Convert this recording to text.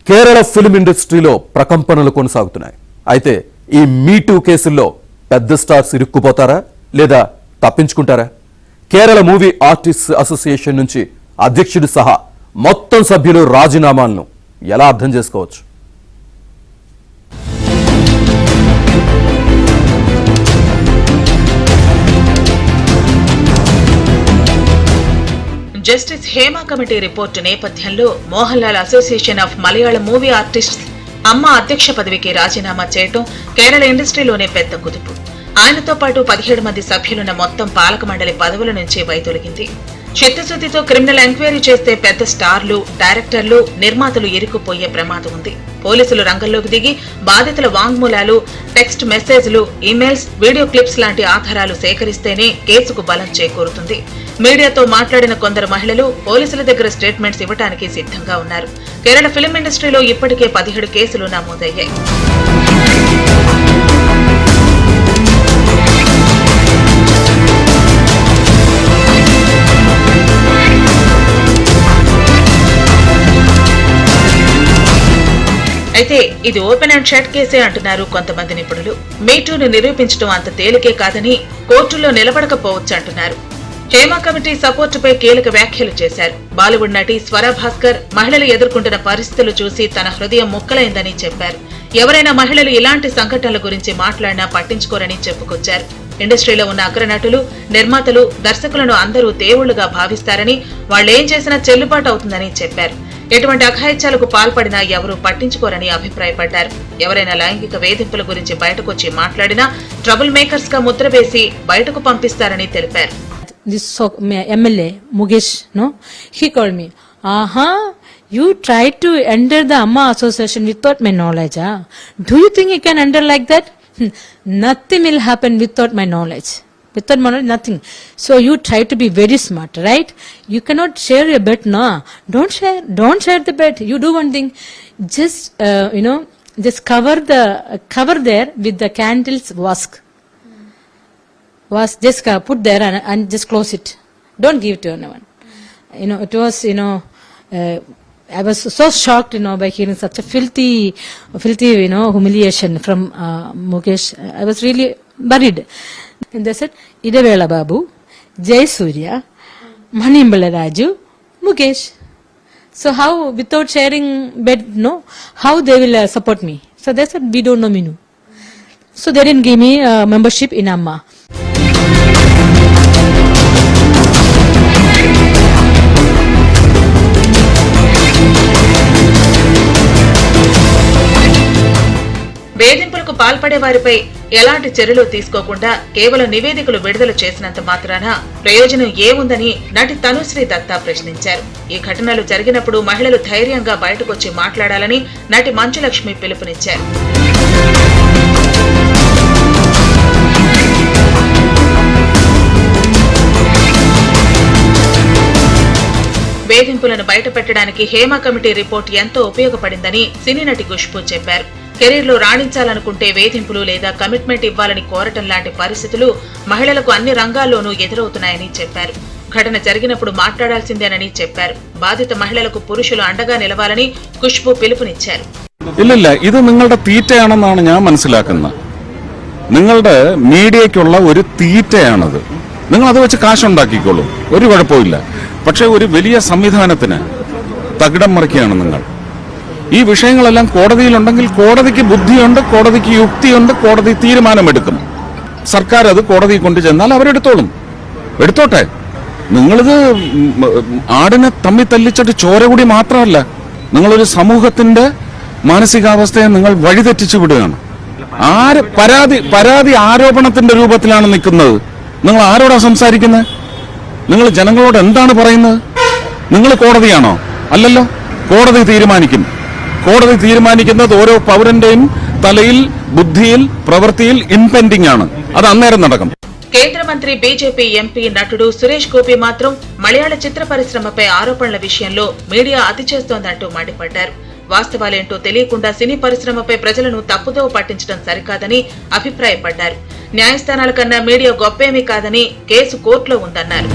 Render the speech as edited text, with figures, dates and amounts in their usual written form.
Kerala film ఇండస్ట్రీలో ప్రకంపనలు కొనసాగుతున్నాయి. అయితే ఈ మీటూ కేసుల్లో పెద్ద స్టార్స్ ఇరుక్కుపోతారా లేదా తప్పించుకుంటారా? కేరళ మూవీ ఆర్టిస్ట్ అసోసియేషన్ నుంచి అధ్యక్షుడు సహా మొత్తం సభ్యులు రాజీనామాలను ఎలా అర్థం చేసుకోవచ్చు? జస్టిస్ హేమా కమిటీ రిపోర్టు నేపథ్యంలో Mohan Lal association of Malayalam movie artists అమ్మ అధ్యక్ష పదవికి రాజీనామా చేయటం కేరళ ఇండస్ట్రీలోనే పెద్ద కుదుపు. ఆయనతో పాటు 17 మంది సభ్యులున్న మొత్తం పాలక మండలి పదవుల నుంచి వైదొలిగింది. చిత్తశుద్ధితో క్రిమినల్ ఎంక్వైరీ చేస్తే పెద్ద స్టార్లు, డైరెక్టర్లు, నిర్మాతలు ఇరుక్కుపోయే ప్రమాదం ఉంది. పోలీసులు రంగంలోకి దిగి బాధితుల వాంగ్మూలాలు, టెక్స్ట్ మెసేజ్లు, ఇమెయిల్స్, వీడియో క్లిప్స్ లాంటి ఆధారాలు సేకరిస్తేనే కేసుకు బలం చేకూరుతుంది. మీడియాతో మాట్లాడిన కొందరు మహిళలు పోలీసుల దగ్గర స్టేట్మెంట్స్ ఇవ్వడానికి సిద్ధంగా ఉన్నారు. కేరళ ఫిల్మ్ ఇండస్ట్రీలో ఇప్పటికే 17 కేసులు నమోదయ్యాయి. అయితే ఇది ఓపెన్ అండ్ షట్ కేసే అంటున్నారు కొంతమంది నిపుణులు. మీటూను నిరూపించడం అంత తేలికే కాదని కోర్టుల్లో నిలబడకపోవచ్చు అంటున్నారు. హేమా కమిటీ సపోర్టుపై కీలక వ్యాఖ్యలు చేశారు. బాలీవుడ్ నటి స్వరా భాస్కర్ మహిళలు ఎదుర్కొంటున్న పరిస్థితులు చూసి తన హృదయం ముక్కలైందని చెప్పారు. ఎవరైనా మహిళలు ఇలాంటి సంఘటనల గురించి మాట్లాడినా పట్టించుకోరని చెప్పుకొచ్చారు. ఇండస్ట్రీలో ఉన్న అగ్రనటులు, నిర్మాతలు, దర్శకులను అందరూ దేవుళ్లుగా భావిస్తారని, వాళ్లేం చేసినా చెల్లుబాటు అవుతుందని చెప్పారు. ఎటువంటి అఘాయిత్యాలకు పాల్పడినా ఎవరూ పట్టించుకోరని అభిప్రాయపడ్డారు. ఎవరైనా లైంగిక వేధింపుల గురించి బయటకొచ్చి మాట్లాడినా ట్రబుల్ మేకర్స్ గా ముద్ర వేసి బయటకు పంపిస్తారని తెలిపారు. This MLA Mukesh, no, he called me. You tried to enter the Amma Association without my knowledge. Do you think you can enter like that? Nothing will happen without my knowledge. Without my knowledge, nothing. So you try to be very smart, right? You cannot share your bet, no. Don't share the bet. You do one thing. Just just cover there with the candles wask. Just put there and just close it. Don't give it to anyone. It was, I was so shocked, by hearing such a filthy, humiliation from Mukesh. I was really worried. And they said, Idavela Babu, Jay Surya, Manimbala Raju, Mukesh. So how, without sharing bed, how they will support me? So they said, we don't know Minu. So they didn't give me membership in Amma. వేధింపులకు పాల్పడే వారిపై ఎలాంటి చర్యలు తీసుకోకుండా కేవలం నివేదికలు విడుదల చేసినంత మాత్రాన ప్రయోజనం ఏముందని నటి తనుశ్రీ దత్తా ప్రశ్నించారు. ఈ ఘటనలు జరిగినప్పుడు మహిళలు ధైర్యంగా బయటకొచ్చి మాట్లాడాలని నటి మంచులక్ష్మి పిలుపునిచ్చారు. వేధింపులను బయటపెట్టడానికి హేమా కమిటీ రిపోర్ట్ ఎంతో ఉపయోగపడిందని సినీ నటి ఖుష్బూ చెప్పారు. కెరీర్ లో రాణించాలనుకుంటే వేధింపులు లేదా కమిట్మెంట్ ఇవ్వాలని కోరటం లాంటి పరిస్థితులు మహిళలకు అన్ని రంగాల్లోనూ ఎదురవుతున్నాయని చెప్పారు. ఘటన జరిగినప్పుడు మాట్లాడాల్సిందేనని చెప్పారు. బాధిత మహిళలకు పురుషులు అండగా నిలవాలని ఖుష్బూ పిలుపునిచ్చారు. ഇല്ല ഇത് നിങ്ങളുടെ തീറ്റയാണെന്നാണ് ഞാൻ മനസ്സിലാക്കുന്നത്. നിങ്ങളുടെ മീഡിയയ്ക്കുള്ള ഒരു തീറ്റയാണത്. നിങ്ങൾ അത് വെച്ച് കാശുണ്ടാക്കിക്കോളൂ, ഒരു കുഴപ്പമില്ല. പക്ഷെ ഒരു വലിയ സംവിധാനത്തിന് തകിടം മറിക്കുകയാണ് നിങ്ങൾ. ഈ വിഷയങ്ങളെല്ലാം കോടതിയിലുണ്ടെങ്കിൽ കോടതിക്ക് ബുദ്ധിയുണ്ട്, കോടതിക്ക് യുക്തിയുണ്ട്, കോടതി തീരുമാനമെടുക്കും. സർക്കാർ അത് കോടതിയിൽ കൊണ്ടുചെന്നാൽ അവരെടുത്തോളും, എടുത്തോട്ടെ. നിങ്ങളിത് ആടിനെ തമ്മി തല്ലിച്ചിട്ട് ചോര കൂടി മാത്രമല്ല, നിങ്ങളൊരു സമൂഹത്തിന്റെ മാനസികാവസ്ഥയെ നിങ്ങൾ വഴിതെറ്റിച്ചു വിടുകയാണ്. പരാതി ആരോപണത്തിന്റെ രൂപത്തിലാണ് നിൽക്കുന്നത്. നിങ്ങൾ ആരോടാ സംസാരിക്കുന്നത്? നിങ്ങൾ ജനങ്ങളോട് എന്താണ് പറയുന്നത്? നിങ്ങൾ കോടതിയാണോ? അല്ലല്ലോ. കോടതി തീരുമാനിക്കും. കോടതി തീരുമാനിക്കുന്നത് ഓരോ പൗരന്റെയും തലയിൽ, ബുദ്ധിയിൽ, പ്രവൃത്തിയിൽ ഇംപെൻഡിംഗ് ആണ്. അത് അന്നേരം നടക്കും. కేంద్రమంత్రి బీజేపీ ఎంపీ నటుడు సురేష్ గోపి మాత్రం మలయాళ చిత్ర పరిశ్రమపై ఆరోపణల విషయంలో మీడియా అతి చేస్తోందంటూ మండిపడ్డారు. వాస్తవాలేంటో తెలియకుండా సినీ పరిశ్రమపై ప్రజలను తప్పుదోవ పట్టించడం సరికాదని అభిప్రాయపడ్డారు. న్యాయస్థానాల కన్నా మీడియా గొప్పేమీ కాదని కేసు కోర్టులో ఉందన్నారు.